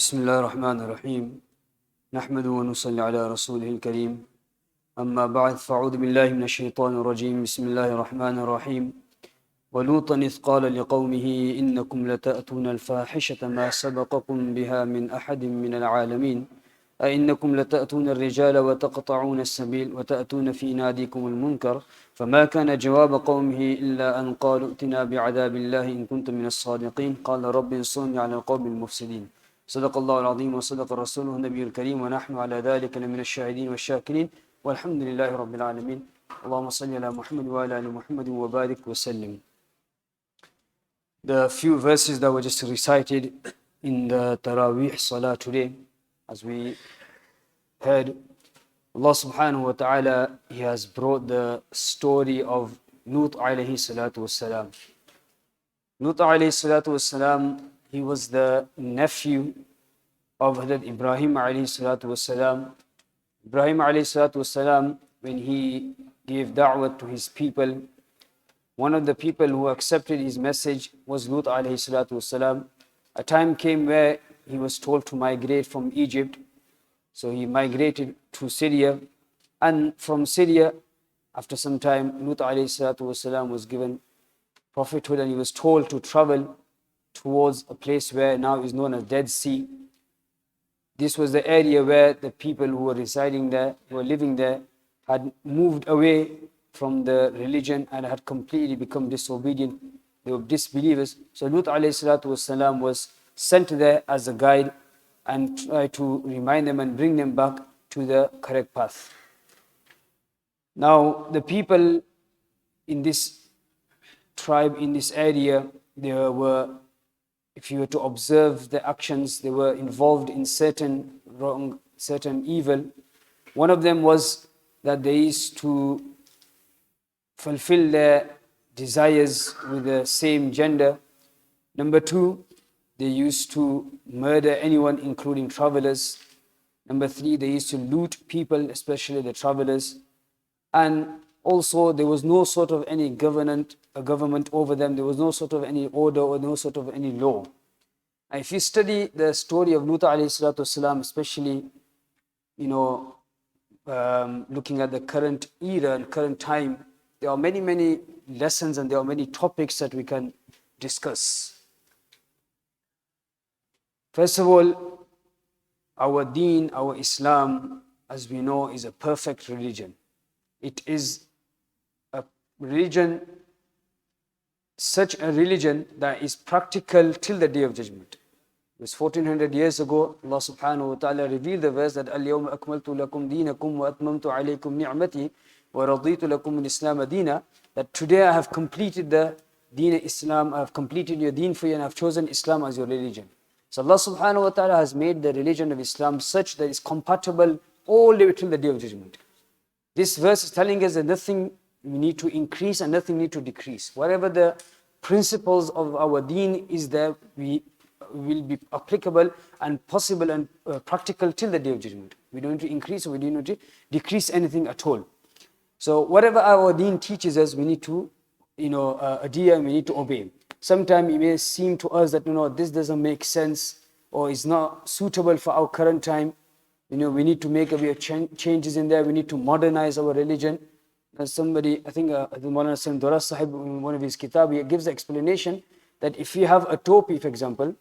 بسم الله الرحمن الرحيم نحمد ونصلي على رسوله الكريم أما بعد فأعوذ بالله من الشيطان الرجيم بسم الله الرحمن الرحيم ولوطا إذ قال لقومه إنكم لتأتون الفاحشة ما سبقكم بها من أحد من العالمين أئنكم لتأتون الرجال وتقطعون السبيل وتأتون في ناديكم المنكر فما كان جواب قومه إلا أن قالوا ائتنا بعذاب الله إن كنت من الصادقين قال رب انصرني على القوم المفسدين صدق الله العظيم وصدق رسوله النبي الكريم ونحن على ذلك لمن الشاهدين والشاكرين والحمد لله رب العالمين اللهم صل على محمد وعلى آل محمد وبارك وسلم. The few verses that were just recited in the Taraweeh Salah today, as we heard, Allah subhanahu wa ta'ala, He has brought the story of Lut alayhi salatu wassalam. Lut alayhi salatu wassalam, he was the nephew of Hadhrat Ibrahim alayhi salatu wassalam. Ibrahim alayhi salatu wassalam, when he gave da'wah to his people, one of the people who accepted his message was Lut alayhi salatu wassalam. A time came where he was told to migrate from Egypt. So he migrated to Syria. And from Syria, after some time, Lut alayhi salatu wassalam was given prophethood and he was told to travel towards a place where now is known as Dead Sea. This was the area where the people who were residing there, who were living there, had moved away from the religion and had completely become disobedient. They were disbelievers. So Lut alayhi salatu wassalam was sent there as a guide and try to remind them and bring them back to the correct path. Now, the people in this tribe, in this area, they were, if you were to observe the actions, they were involved in certain wrong, certain evil. One of them was that they used to fulfill their desires with the same gender. Number two, they used to murder anyone, including travelers. Number three, they used to loot people, especially the travelers. And also, there was no sort of any government over them. There was no sort of any order or no sort of any law. And if you study the story of Lut alayhi salatu wasalam, especially, looking at the current era and current time, there are many, many lessons and there are many topics that we can discuss. First of all, our deen, our Islam, as we know, is a perfect religion. It is a religion, such a religion that is practical till the day of judgment. It was 1400 years ago, Allah subhanahu wa ta'ala revealed the verse that الْيَوْمَ أَكْمَلْتُ لَكُمْ دِينَكُمْ وَأَتْمَمْتُ عَلَيْكُمْ نِعْمَتِي وَرَضِيتُ لَكُمْ الْإِسْلَامَ دِينًا. That today I have completed the deen of Islam, I have completed your deen for you and I have chosen Islam as your religion. So Allah subhanahu wa ta'ala has made the religion of Islam such that it's compatible all the way till the day of judgment. This verse is telling us that nothing we need to increase and nothing need to decrease. Whatever the principles of our deen is there, we will be applicable and possible and practical till the day of judgment. We don't need to increase or we don't need to decrease anything at all. So whatever our deen teaches us, we need to adhere and we need to obey. Sometimes it may seem to us that this doesn't make sense or is not suitable for our current time. We need to make a few changes in there. We need to modernize our religion. As somebody, I think Maulana Sayyid Duras Sahib, in one of his kitab, he gives the explanation that if you have a topi, for example,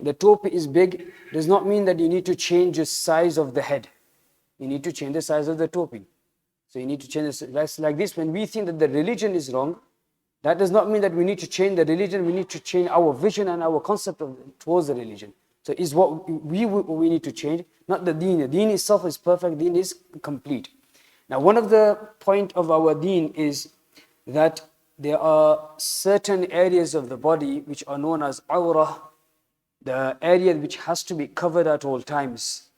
the topi is big, does not mean that you need to change the size of the head. You need to change the size of the topi. So you need to change the size. Like this, when we think that the religion is wrong, that does not mean that we need to change the religion. We need to change our vision and our concept towards the religion. So is what we need to change, not the deen. The deen itself is perfect, deen is complete. Now, one of the point of our deen is that there are certain areas of the body which are known as awrah, the area which has to be covered at all times.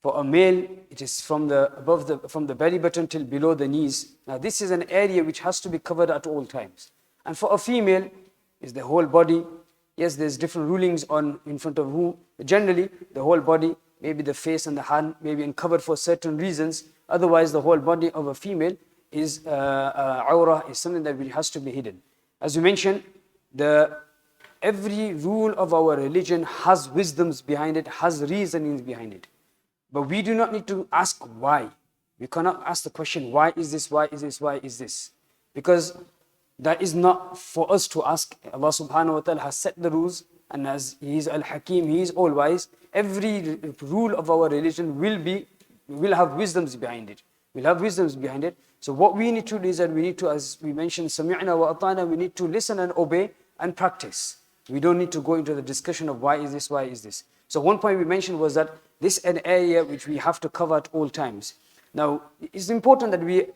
For a male, it is from the belly button till below the knees. Now, this is an area which has to be covered at all times. And for a female, is the whole body. Yes, there's different rulings on in front of whom. Generally, the whole body, maybe the face and the hand, maybe uncovered for certain reasons. Otherwise, the whole body of a female is awrah, is something that has to be hidden. As we mentioned, the every rule of our religion has wisdoms behind it, has reasonings behind it. But we do not need to ask why. We cannot ask the question, why is this, why is this, why is this? Because that is not for us to ask. Allah subhanahu wa ta'ala has set the rules, and as He is Al-Hakim, He is all-wise, every rule of our religion will have wisdoms behind it. Will have wisdoms behind it. So what we need to do is that we need to, as we mentioned, Sami'na wa ata'na, we need to listen and obey and practice. We don't need to go into the discussion of why is this, why is this. So one point we mentioned was that this is an area which we have to cover at all times. Now, it's important that we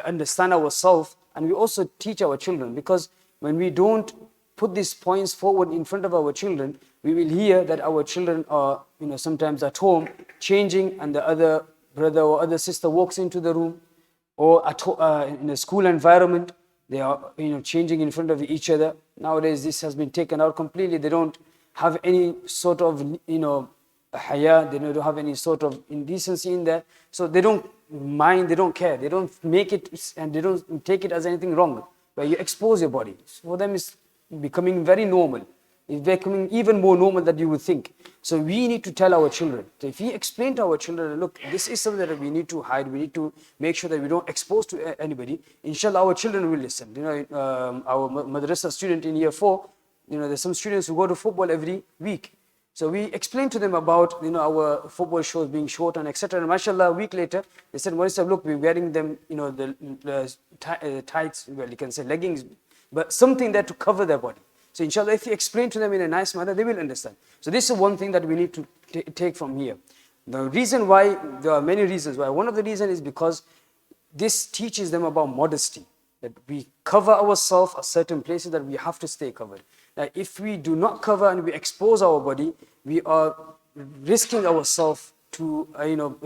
understand ourselves and we also teach our children, because when we don't put these points forward in front of our children, we will hear that our children are, sometimes at home changing, and the other brother or other sister walks into the room, or in a school environment, they are changing in front of each other. Nowadays, this has been taken out completely. They don't have any sort of haya, they don't have any sort of indecency in there. So they don't mind, they don't care, they don't make it, and they don't take it as anything wrong. Where you expose your body, for them it's becoming very normal. It's becoming even more normal than you would think. So we need to tell our children. So if we explain to our children, look, this is something that we need to hide, we need to make sure that we don't expose to anybody, inshallah our children will listen. Our madrasa student in year 4, there's some students who go to football every week. So we explained to them about our football shows being short and etc. And mashallah, a week later, they said, Manisab, look, we're wearing them, the tights, well, you can say leggings, but something there to cover their body. So inshallah, if you explain to them in a nice manner, they will understand. So this is one thing that we need to take from here. The reason why, there are many reasons why. One of the reasons is because this teaches them about modesty, that we cover ourselves at certain places that we have to stay covered. Now, if we do not cover and we expose our body, we are risking ourselves to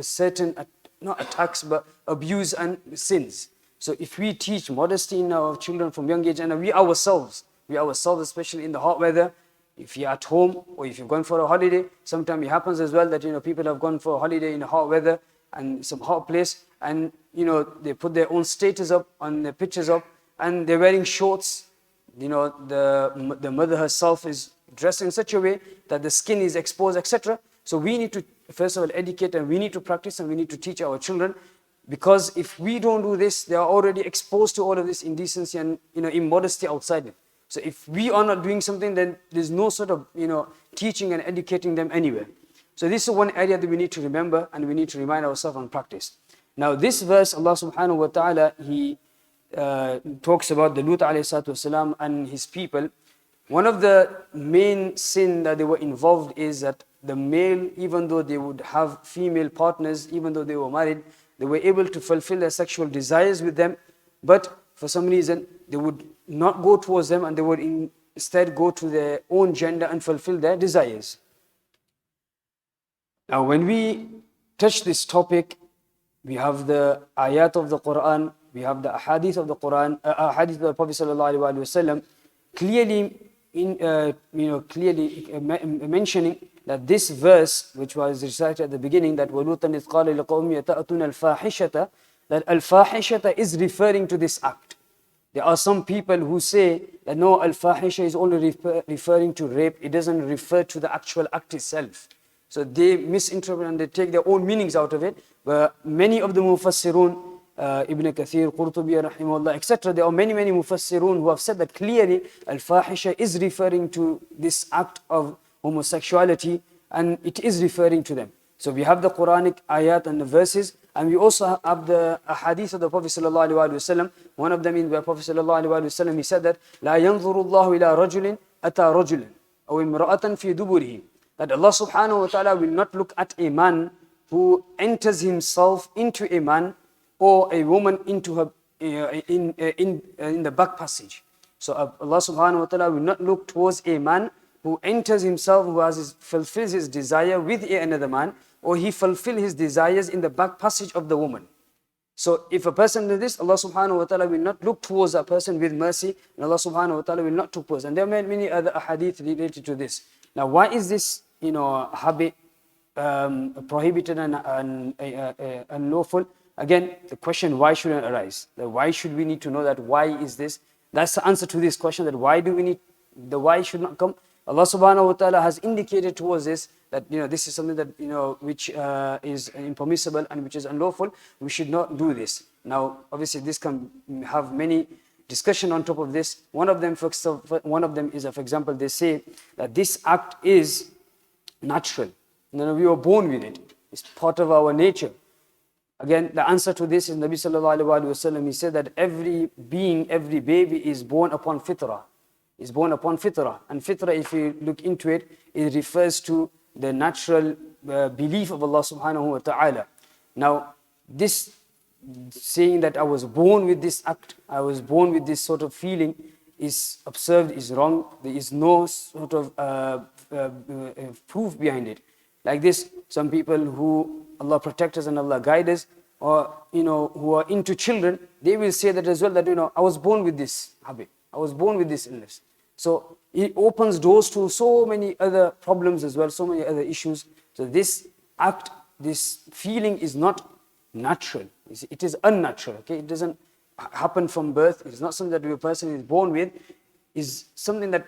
certain, not attacks, but abuse and sins. So if we teach modesty in our children from young age, and we ourselves, especially in the hot weather, if you're at home or if you're going for a holiday, sometimes it happens as well that people have gone for a holiday in a hot weather and some hot place, and they put their own status up on their pictures up, and they're wearing shorts. The mother herself is dressed in such a way that the skin is exposed, etc. So we need to first of all educate, and we need to practice, and we need to teach our children, because if we don't do this, they are already exposed to all of this indecency and immodesty outside it. So if we are not doing something, then there's no sort of teaching and educating them anywhere. So this is one area that we need to remember, and we need to remind ourselves and practice. Now this verse, Allah subhanahu wa ta'ala, He talks about the Lut AS and his people. One of the main sin that they were involved is that the male, even though they would have female partners, even though they were married, they were able to fulfill their sexual desires with them, but for some reason they would not go towards them, and they would instead go to their own gender and fulfill their desires. Now when we touch this topic, we have the ayat of the Quran, we have the ahadith of the Quran, ahadith of the Prophet sallallahu alaihi wasallam, clearly mentioning that this verse, which was recited at the beginning, that وَلُوطًا إِذْ قَالَ لِقَوْمِهِ يَتَأْتُونَ الْفَاحِشَةَ, that al-fahisha is referring to this act. There are some people who say that no, al-fahisha is only referring to rape, it doesn't refer to the actual act itself. So they misinterpret and they take their own meanings out of it. But many of the mufassirun, Ibn Kathir, Qurtubi, rahimahullah, etc., there are many mufassirun who have said that clearly al-fahisha is referring to this act of homosexuality, and it is referring to them. So we have the Quranic ayat and the verses, and we also have the ahadith of the Prophet sallallahu alaihi wasallam. One of them in the Prophet sallallahu alaihi wasallam, he said that لا ينظر الله إلى رجل أتى رجلا أو امرأة في دبره, that Allah subhanahu wa ta'ala will not look at a man who enters himself into a man, or a woman into her in the back passage. So Allah subhanahu wa ta'ala will not look towards a man who enters himself, who fulfills his desire with another man, or he fulfills his desires in the back passage of the woman. So if a person does this, Allah subhanahu wa ta'ala will not look towards that person with mercy, and Allah subhanahu wa ta'ala will not look towards. And there are many other ahadith related to this. Now why is this habit prohibited and unlawful? Again, the question why shouldn't arise. Why should we need to know that? Why is this? That's the answer to this question, that why do we need, the why should not come. Allah subhanahu wa ta'ala has indicated towards this that this is something that which is impermissible and which is unlawful. We should not do this. Now obviously this can have many discussion on top of this. One of them is, for example, they say that this act is natural. We were born with it. It's part of our nature. Again, the answer to this is Nabi sallallahu alaihi wasallam. He said that every being, every baby is born upon fitrah. Is born upon fitrah. And fitrah, if you look into it, it refers to the natural belief of Allah subhanahu wa ta'ala. Now, this saying that I was born with this act, I was born with this sort of feeling, is observed, is wrong. There is no sort of proof behind it. Like this, some people who Allah protect us and Allah guide us, or who are into children, they will say that as well, that I was born with this habit, I was born with this illness. So it opens doors to so many other problems as well, so many other issues. So this act, this feeling is not natural. It is unnatural. Okay, it doesn't happen from birth. It's not something that a person is born with. Is something that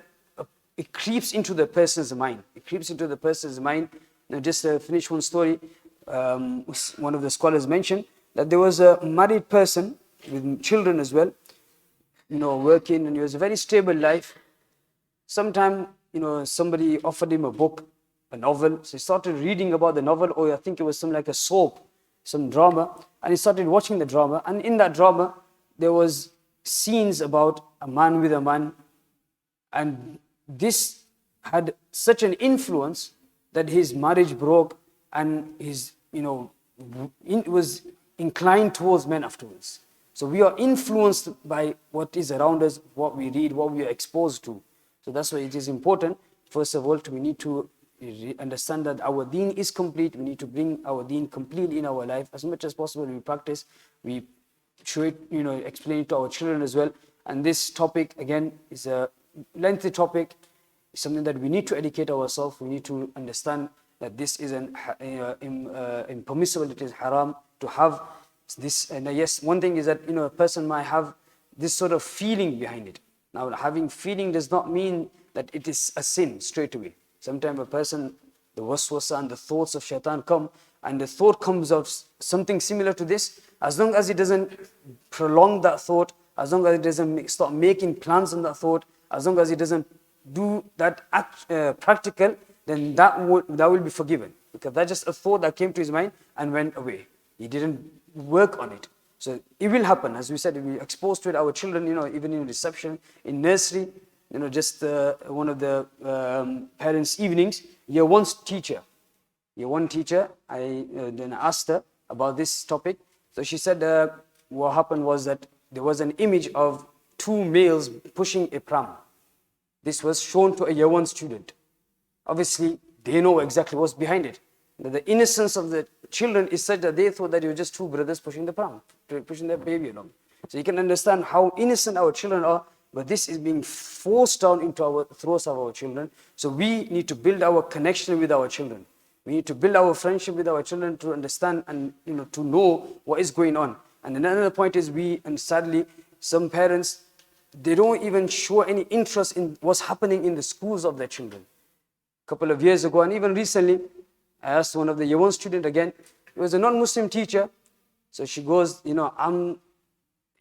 it creeps into the person's mind. It creeps into the person's mind. Now, just to finish one story, one of the scholars mentioned that there was a married person with children as well, working, and he was a very stable life. Sometime, somebody offered him a book, a novel. So he started reading about the novel, or I think it was some like a soap, some drama, and he started watching the drama. And in that drama, there was scenes about a man with a man, and this had such an influence that his marriage broke, and his, was inclined towards men afterwards. So we are influenced by what is around us, what we read, what we are exposed to. So that's why it is important, first of all, we need to understand that our deen is complete. We need to bring our deen completely in our life. As much as possible, we practice, we show it, explain it to our children as well. And this topic, again, is a lengthy topic. It's something that we need to educate ourselves. We need to understand that this is impermissible, it is haram to have this. And yes, one thing is that a person might have this sort of feeling behind it. Now, having feeling does not mean that it is a sin straight away. Sometimes a person, the waswasa and the thoughts of shaitan come, and the thought comes of something similar to this. As long as it doesn't prolong that thought, as long as it doesn't start making plans on that thought, as long as it doesn't do that practical, then that will be forgiven, because that's just a thought that came to his mind and went away. He didn't work on it. So it will happen. As we said, we exposed to it our children, even in reception, in nursery, just one of the parents' evenings, year one teacher, I then asked her about this topic. So she said what happened was that there was an image of two males pushing a pram. This was shown to a year one student. Obviously, they know exactly what's behind it. The innocence of the children is such that they thought that you were just two brothers pushing the pram, pushing their baby along. So you can understand how innocent our children are, but this is being forced down into our throats of our children. So we need to build our connection with our children. We need to build our friendship with our children to understand and to know what is going on. And another point is and sadly, some parents, they don't even show any interest in what's happening in the schools of their children. A couple of years ago, and even recently, I asked one of the year one student again. It was a non-Muslim teacher. So she goes, I'm,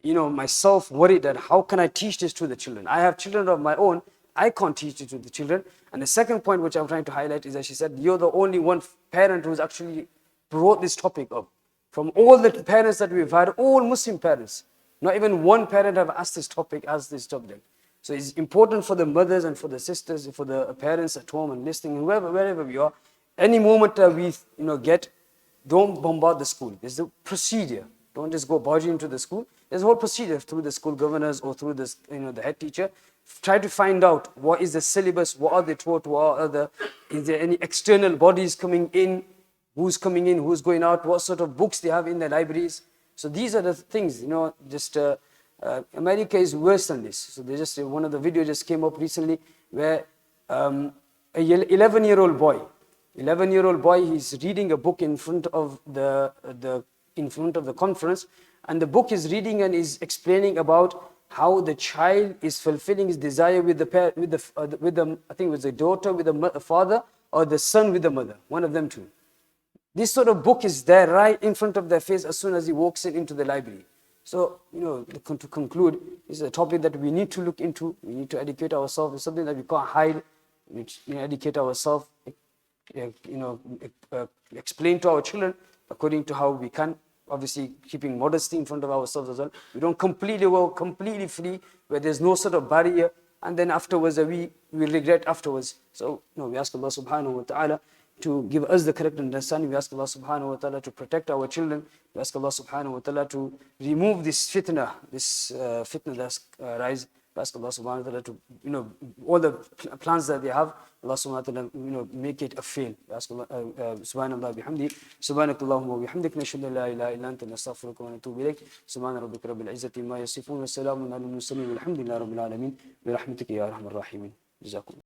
myself worried that how can I teach this to the children? I have children of my own. I can't teach it to the children. And the second point which I'm trying to highlight is that she said, you're the only one parent who's actually brought this topic up. From all the parents that we've had, all Muslim parents, not even one parent have asked this topic. So it's important for the mothers and for the sisters, for the parents at home and listening, wherever we are. Any moment that we get, don't bombard the school. There's a procedure. Don't just go barging into the school. There's a whole procedure through the school governors or through this, the head teacher. Try to find out what is the syllabus, what are they taught, is there any external bodies coming in, who's coming in, who's going out, what sort of books they have in their libraries. So these are the things, America is worse than this. So they just, one of the videos just came up recently where a 11-year-old boy, he's reading a book in front of the conference, and the book is reading and is explaining about how the child is fulfilling his desire with the I think it was the daughter with the father, or the son with the mother, one of them two. This sort of book is there right in front of their face as soon as he walks into the library. So, to conclude, this is a topic that we need to look into. We need to educate ourselves. It's something that we can't hide. We need to educate ourselves, explain to our children according to how we can. Obviously, keeping modesty in front of ourselves as well. We don't completely go completely free, where there's no sort of barrier, and then afterwards we regret afterwards. So, we ask Allah subhanahu wa ta'ala to give us the correct understanding. We ask Allah subhanahu wa ta'ala to protect our children. We ask Allah subhanahu wa ta'ala to remove this fitna that's rise. We ask Allah subhanahu wa ta'ala to, all the plans that they have, Allah subhanahu wa ta'ala, make it a fail. We ask Allah, subhanallah bihamdi, subhanakallahumma wa bihamdik, nashhadu an la ilaha illa anta, nastaghfiruka wa natubu ilayk, subhana rabbika rabbil izzati ma yasifun, wa salamun ala al-mursalin, walhamdulillahi rabbil alamin, bi rahmatika ya arhamar rahimin. Jazakum.